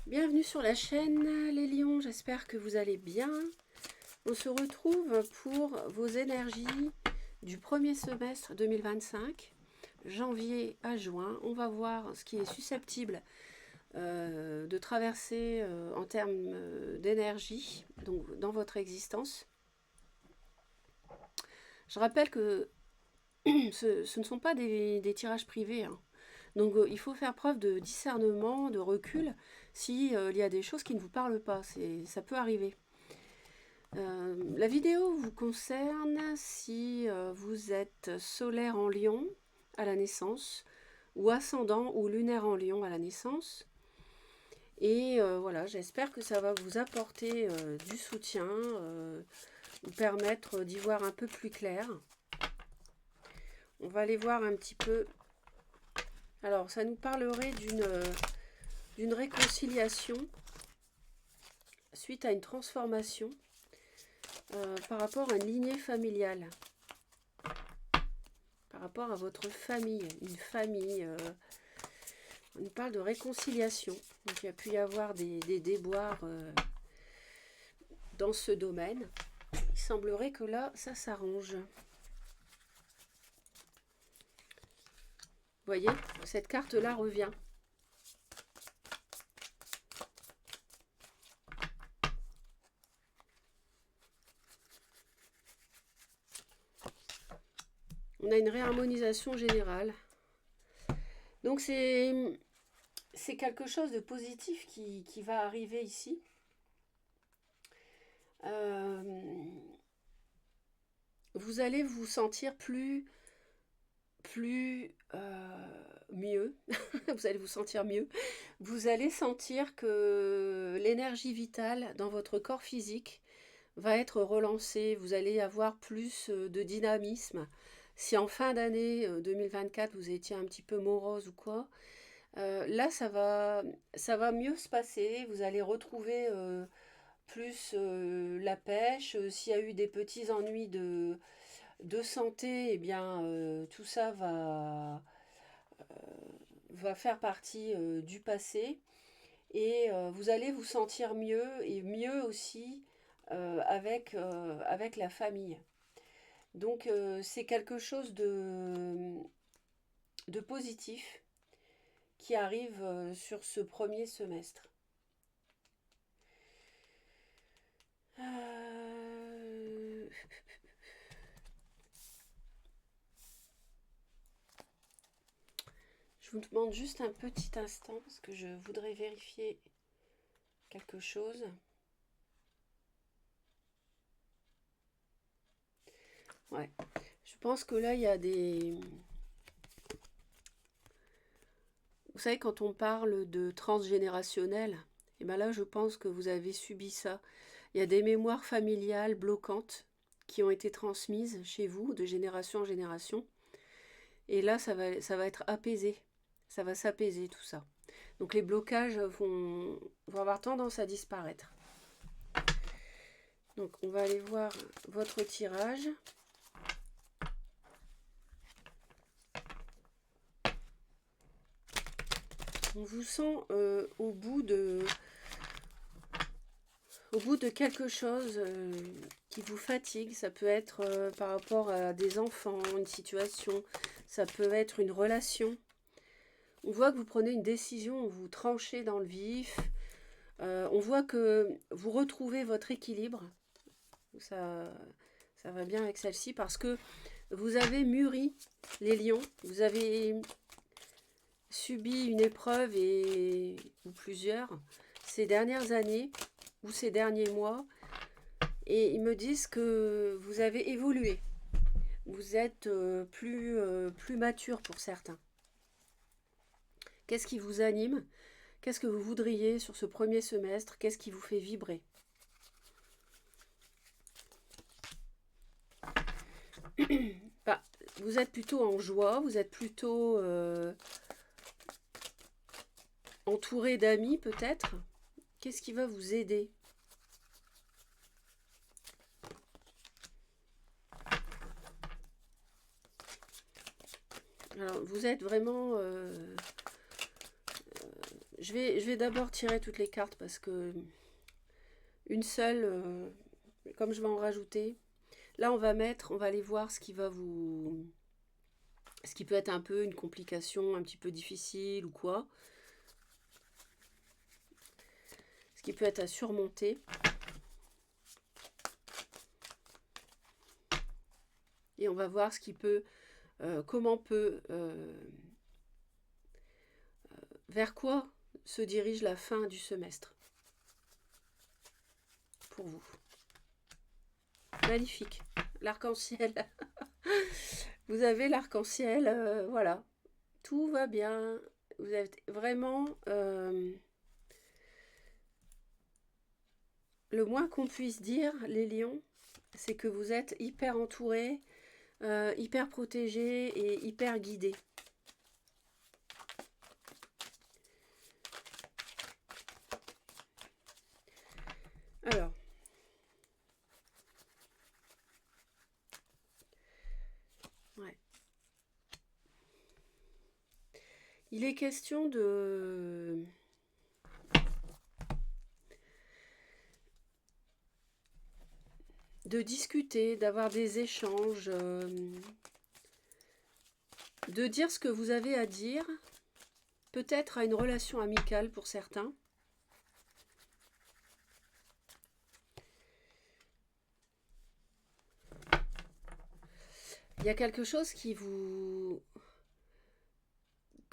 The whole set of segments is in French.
Bienvenue sur la chaîne les lions, j'espère que vous allez bien. On se retrouve pour vos énergies du premier semestre 2025, janvier à juin. On va voir ce qui est susceptible de traverser en termes d'énergie donc dans votre existence. Je rappelle que ce ne sont pas des tirages privés, hein. Donc il faut faire preuve de discernement, de recul, s'il y a des choses qui ne vous parlent pas. Ça peut arriver. La vidéo vous concerne si vous êtes solaire en Lion à la naissance, ou ascendant ou lunaire en Lion à la naissance. Et voilà, j'espère que ça va vous apporter du soutien, vous permettre d'y voir un peu plus clair. On va aller voir un petit peu. Alors, ça nous parlerait d'une réconciliation suite à une transformation par rapport à une lignée familiale, par rapport à votre famille, une famille. On nous parle de réconciliation. Donc, il y a pu y avoir des déboires dans ce domaine. Il semblerait que là, ça s'arrange. Vous voyez, cette carte-là revient. On a une réharmonisation générale. Donc c'est quelque chose de positif qui va arriver ici. Vous allez vous sentir mieux. Vous allez vous sentir mieux. Vous allez sentir que l'énergie vitale dans votre corps physique va être relancée. Vous allez avoir plus de dynamisme. Si en fin d'année 2024 vous étiez un petit peu morose ou quoi, là ça va mieux se passer. Vous allez retrouver plus la pêche. S'il y a eu des petits ennuis de santé, eh bien tout ça va faire partie du passé. Et vous allez vous sentir mieux et mieux aussi avec la famille. Donc c'est quelque chose de positif qui arrive sur ce premier semestre. Je vous demande juste un petit instant parce que je voudrais vérifier quelque chose. Ouais, je pense que là il y a des... Vous savez, quand on parle de transgénérationnel, et bien là je pense que vous avez subi ça. Il y a des mémoires familiales bloquantes qui ont été transmises chez vous de génération en génération. Et là ça va être apaisé. Ça va s'apaiser tout ça. Donc les blocages vont avoir tendance à disparaître. Donc on va aller voir votre tirage. On vous sent au bout de quelque chose qui vous fatigue. Ça peut être par rapport à des enfants, une situation, ça peut être une relation. On voit que vous prenez une décision, vous tranchez dans le vif. On voit que vous retrouvez votre équilibre. Ça va bien avec celle-ci parce que vous avez mûri les lions. Vous avez subi une épreuve ou plusieurs ces dernières années ou ces derniers mois. Et ils me disent que vous avez évolué. Vous êtes plus mature pour certains. Qu'est-ce qui vous anime? Qu'est-ce que vous voudriez sur ce premier semestre? Qu'est-ce qui vous fait vibrer? Bah, vous êtes plutôt en joie, vous êtes plutôt entouré d'amis peut-être. Qu'est-ce qui va vous aider? Alors, vous êtes vraiment Je vais d'abord tirer toutes les cartes parce que une seule, comme je vais en rajouter, là on va aller voir ce qui va vous... Ce qui peut être un peu une complication, un petit peu difficile ou quoi. Ce qui peut être à surmonter. Et on va voir ce qui peut, comment peut, vers quoi se dirige la fin du semestre pour vous. Magnifique, l'arc-en-ciel. Vous avez l'arc-en-ciel, voilà. Tout va bien. Vous êtes vraiment... le moins qu'on puisse dire, les lions, c'est que vous êtes hyper entourés, hyper protégés et hyper guidés. Alors, ouais. Il est question de discuter, d'avoir des échanges, de dire ce que vous avez à dire, peut-être à une relation amicale pour certains. Il y a quelque chose que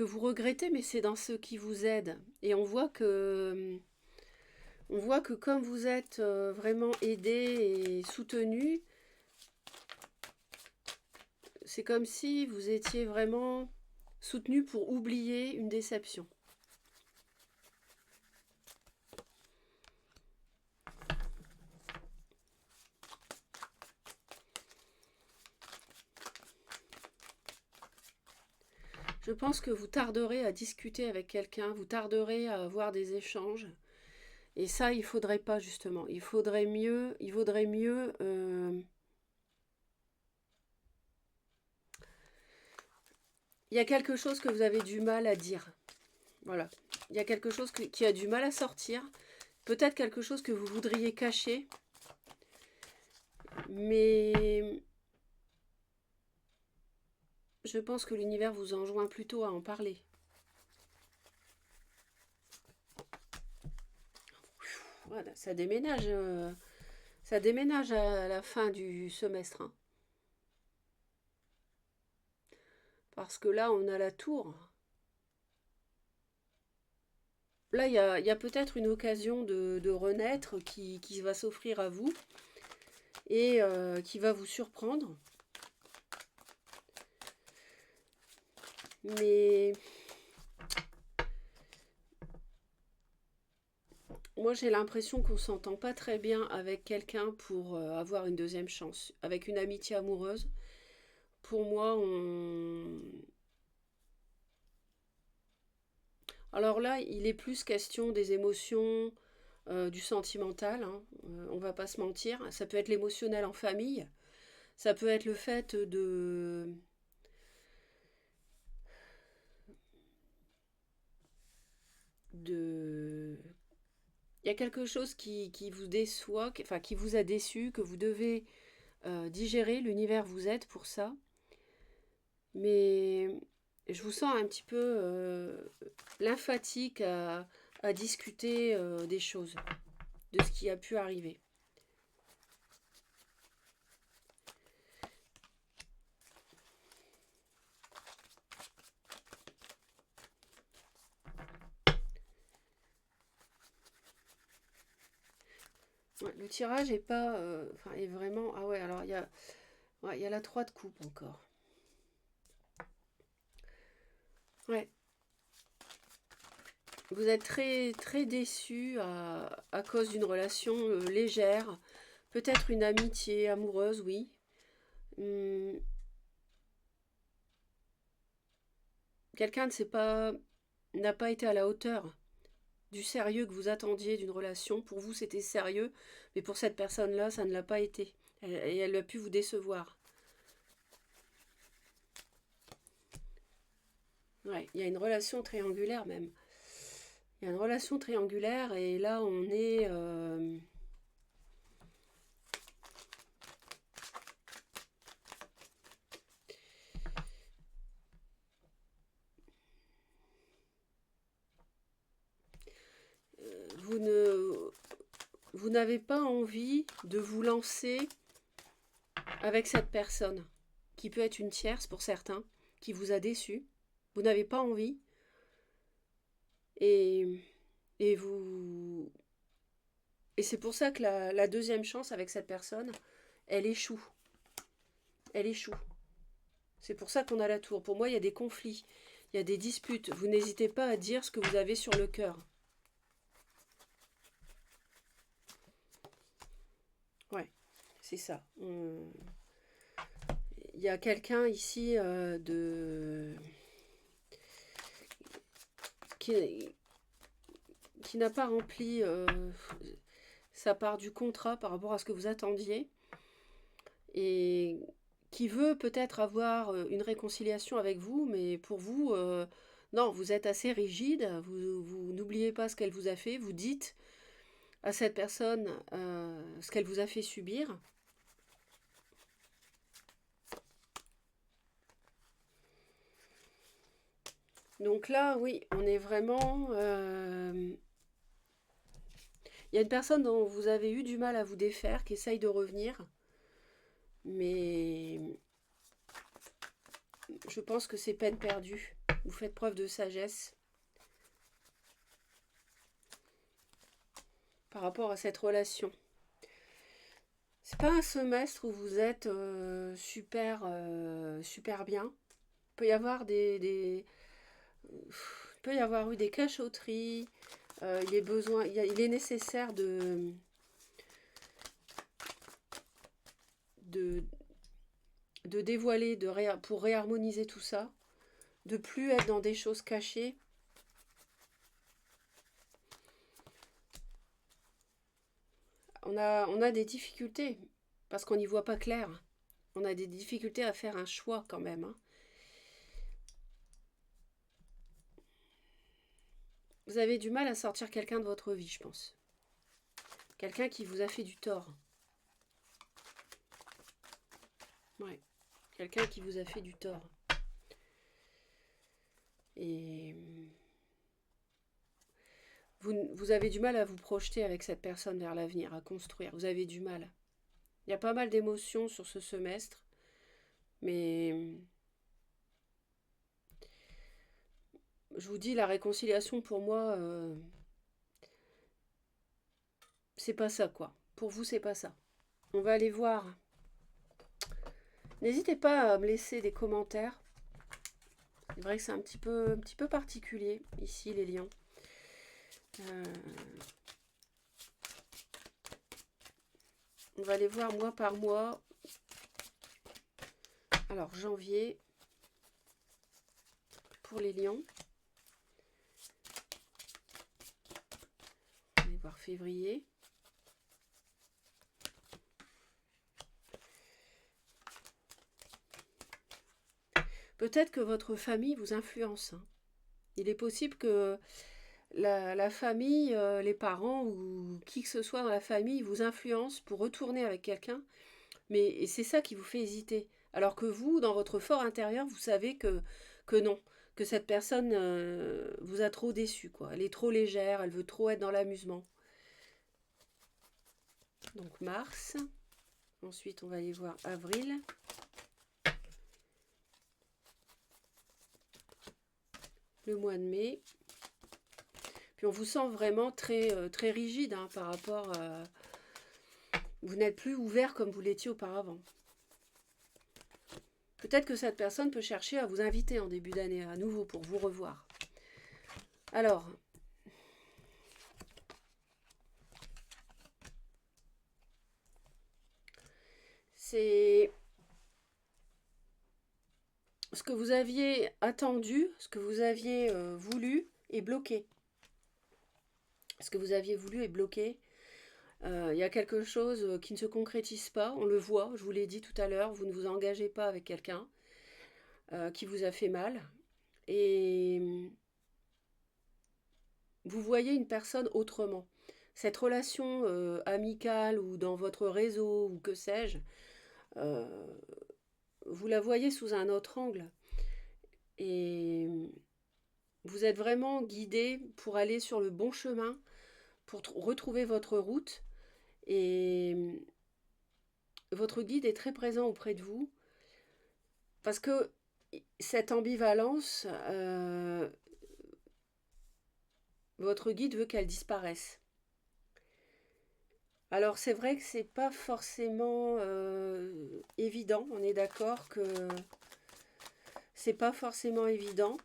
vous regrettez, mais c'est dans ce qui vous aide. Et on voit que comme vous êtes vraiment aidé et soutenu, c'est comme si vous étiez vraiment soutenu pour oublier une déception. Je pense que vous tarderez à discuter avec quelqu'un, vous tarderez à avoir des échanges. Et ça, il faudrait pas justement. Il vaudrait mieux. Il y a quelque chose que vous avez du mal à dire. Voilà. Il y a quelque chose qui a du mal à sortir. Peut-être quelque chose que vous voudriez cacher. Mais je pense que l'univers vous enjoint plutôt à en parler. Voilà, ça déménage à la fin du semestre. Hein. Parce que là, on a la tour. Là, il y a peut-être une occasion de renaître qui va s'offrir à vous et qui va vous surprendre. Mais moi, j'ai l'impression qu'on s'entend pas très bien avec quelqu'un pour avoir une deuxième chance. Avec une amitié amoureuse, pour moi, Alors là, il est plus question des émotions, du sentimental, hein, on va pas se mentir. Ça peut être l'émotionnel en famille, ça peut être le fait de... Il y a quelque chose qui vous déçoit, enfin qui vous a déçu, que vous devez digérer. L'univers vous aide pour ça. Mais je vous sens un petit peu lymphatique à discuter des choses, de ce qui a pu arriver. Ouais, le tirage est pas, enfin, est vraiment. Ah ouais, alors ouais, il y a la 3 de coupe encore. Ouais, vous êtes très très déçu à cause d'une relation légère, peut-être une amitié amoureuse, oui. Hum, Quelqu'un n'a pas été à la hauteur du sérieux que vous attendiez d'une relation. Pour vous, c'était sérieux, mais pour cette personne-là, ça ne l'a pas été. Et elle a pu vous décevoir. Ouais, il y a une relation triangulaire même. Il y a une relation triangulaire et là on est... vous ne, vous n'avez pas envie de vous lancer avec cette personne, qui peut être une tierce pour certains, qui vous a déçu. Vous n'avez pas envie. Et, et vous... Et c'est pour ça que la deuxième chance avec cette personne, elle échoue. Elle échoue. C'est pour ça qu'on a la tour. Pour moi, il y a des conflits, il y a des disputes. Vous n'hésitez pas à dire ce que vous avez sur le cœur. Ouais, c'est ça. Il y a quelqu'un ici qui n'a pas rempli sa part du contrat par rapport à ce que vous attendiez et qui veut peut-être avoir une réconciliation avec vous, mais pour vous, non, vous êtes assez rigide, vous n'oubliez pas ce qu'elle vous a fait, vous dites à cette personne ce qu'elle vous a fait subir. Donc là, oui, on est vraiment... Il y a une personne dont vous avez eu du mal à vous défaire, qui essaye de revenir, mais je pense que c'est peine perdue. Vous faites preuve de sagesse par rapport à cette relation. C'est pas un semestre où vous êtes super bien. Il peut y avoir il peut y avoir eu des cachotteries. Il est nécessaire de, de dévoiler, pour réharmoniser tout ça, de plus être dans des choses cachées. On a des difficultés parce qu'on n'y voit pas clair. On a des difficultés à faire un choix quand même. Hein. Vous avez du mal à sortir quelqu'un de votre vie, je pense. Quelqu'un qui vous a fait du tort. Ouais. Quelqu'un qui vous a fait du tort. Et vous avez du mal à vous projeter avec cette personne vers l'avenir, à construire. Vous avez du mal. Il y a pas mal d'émotions sur ce semestre, mais je vous dis, la réconciliation pour moi, c'est pas ça quoi. Pour vous, c'est pas ça. On va aller voir. N'hésitez pas à me laisser des commentaires. C'est vrai que c'est un petit peu particulier ici, les lions. On va aller voir mois par mois. Alors, janvier pour les lions. On va aller voir février. Peut-être que votre famille vous influence. Hein. Il est possible que la famille, les parents ou qui que ce soit dans la famille vous influence pour retourner avec quelqu'un. Mais c'est ça qui vous fait hésiter. Alors que vous, dans votre fort intérieur, vous savez que non. Que cette personne vous a trop déçu, quoi. Elle est trop légère, elle veut trop être dans l'amusement. Donc mars. Ensuite, on va aller voir avril. Le mois de mai. Puis on vous sent vraiment très rigide hein, par rapport à... Vous n'êtes plus ouvert comme vous l'étiez auparavant. Peut-être que cette personne peut chercher à vous inviter en début d'année à nouveau pour vous revoir. Alors, c'est ce que vous aviez attendu, ce que vous aviez voulu est bloqué. Ce que vous aviez voulu est bloqué. Il y a quelque chose qui ne se concrétise pas, on le voit, je vous l'ai dit tout à l'heure, vous ne vous engagez pas avec quelqu'un qui vous a fait mal. Et vous voyez une personne autrement. Cette relation amicale ou dans votre réseau ou que sais-je, euh, vous la voyez sous un autre angle. Et vous êtes vraiment guidé pour aller sur le bon chemin, pour retrouver votre route. Et votre guide est très présent auprès de vous. Parce que cette ambivalence, votre guide veut qu'elle disparaisse. Alors c'est vrai que c'est pas forcément évident, on est d'accord que c'est pas forcément évident.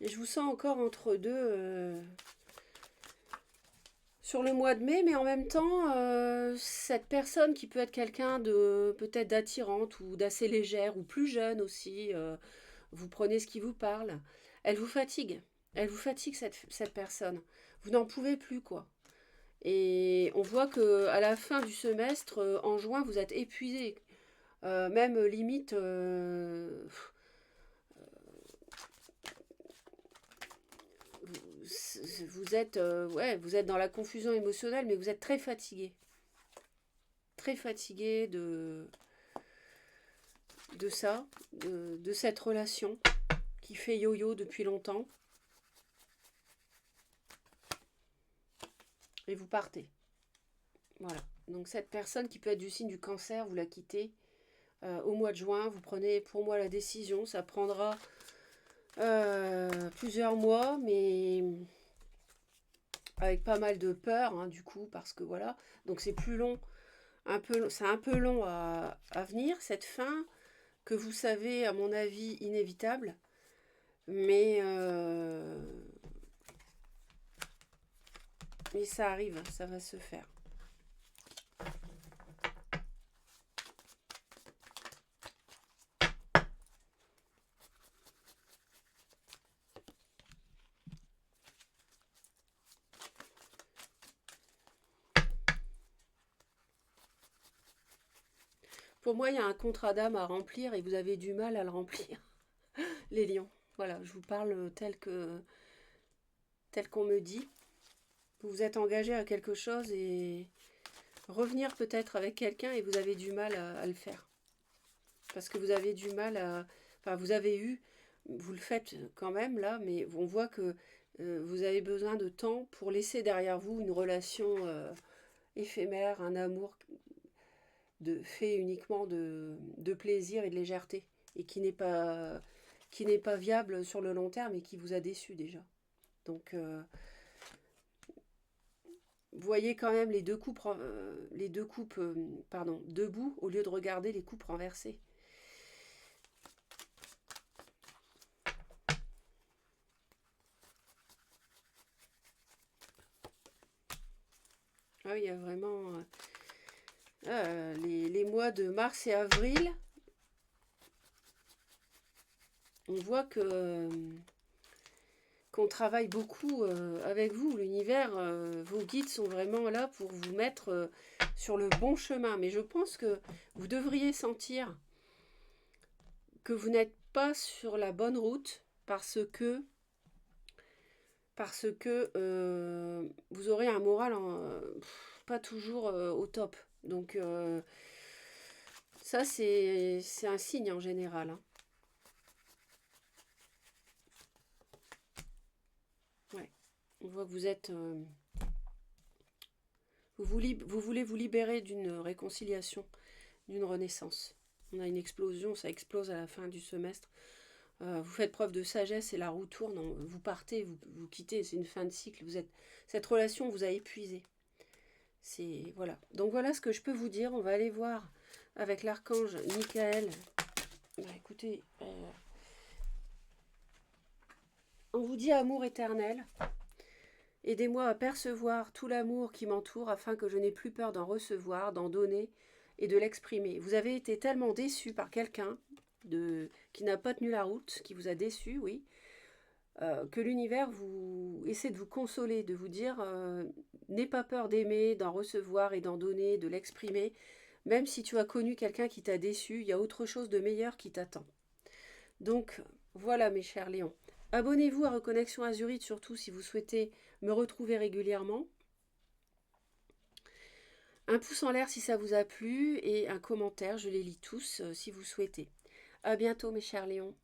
Et je vous sens encore entre deux sur le mois de mai, mais en même temps, cette personne qui peut être quelqu'un de peut-être d'attirante ou d'assez légère ou plus jeune aussi, vous prenez ce qui vous parle, elle vous fatigue. Elle vous fatigue cette personne. Vous n'en pouvez plus quoi. Et on voit que à la fin du semestre, en juin, vous êtes épuisé. Même limite, vous êtes, ouais, vous êtes dans la confusion émotionnelle, mais vous êtes très fatigué de ça, de cette relation qui fait yo-yo depuis longtemps. Et vous partez. Voilà. Donc cette personne qui peut être du signe du cancer, vous la quittez au mois de juin. Vous prenez pour moi la décision. Ça prendra plusieurs mois, mais avec pas mal de peur, hein, du coup, parce que voilà. Donc c'est plus long, c'est un peu long à venir, cette fin, que vous savez, à mon avis, inévitable. Mais, mais ça arrive, ça va se faire. Pour moi, il y a un contrat d'âme à remplir et vous avez du mal à le remplir. Les lions. Voilà, je vous parle tel qu'on me dit. Vous vous êtes engagé à quelque chose et revenir peut-être avec quelqu'un et vous avez du mal à le faire. Parce que vous avez du mal à... Enfin, vous avez eu... Vous le faites quand même là, mais on voit que vous avez besoin de temps pour laisser derrière vous une relation éphémère, un amour fait uniquement de plaisir et de légèreté et qui n'est pas viable sur le long terme et qui vous a déçu déjà. Donc, voyez quand même les deux coupes pardon, debout au lieu de regarder les coupes renversées. Ah oui, il y a vraiment les mois de mars et avril. On voit que qu'on travaille beaucoup avec vous. L'univers, vos guides sont vraiment là pour vous mettre sur le bon chemin. Mais je pense que vous devriez sentir que vous n'êtes pas sur la bonne route parce que vous aurez un moral pas toujours au top. Donc ça, c'est un signe en général. Hein. Ouais. On voit que vous êtes... vous voulez vous libérer d'une réconciliation, d'une renaissance. On a une explosion, ça explose à la fin du semestre. Vous faites preuve de sagesse et la roue tourne. Vous partez, vous quittez, c'est une fin de cycle. Cette relation vous a épuisé. Voilà. Donc voilà ce que je peux vous dire. On va aller voir avec l'archange Michael. Bah, écoutez, on vous dit amour éternel. Aidez-moi à percevoir tout l'amour qui m'entoure afin que je n'ai plus peur d'en recevoir, d'en donner et de l'exprimer. Vous avez été tellement déçu par quelqu'un qui n'a pas tenu la route, qui vous a déçu, oui. Que l'univers vous essaie de vous consoler, de vous dire n'aie pas peur d'aimer, d'en recevoir et d'en donner, de l'exprimer. Même si tu as connu quelqu'un qui t'a déçu, il y a autre chose de meilleur qui t'attend. Donc voilà mes chers Léons. Abonnez-vous à Reconnexion Azurite surtout si vous souhaitez me retrouver régulièrement. Un pouce en l'air si ça vous a plu et un commentaire, je les lis tous si vous souhaitez. À bientôt mes chers Léons.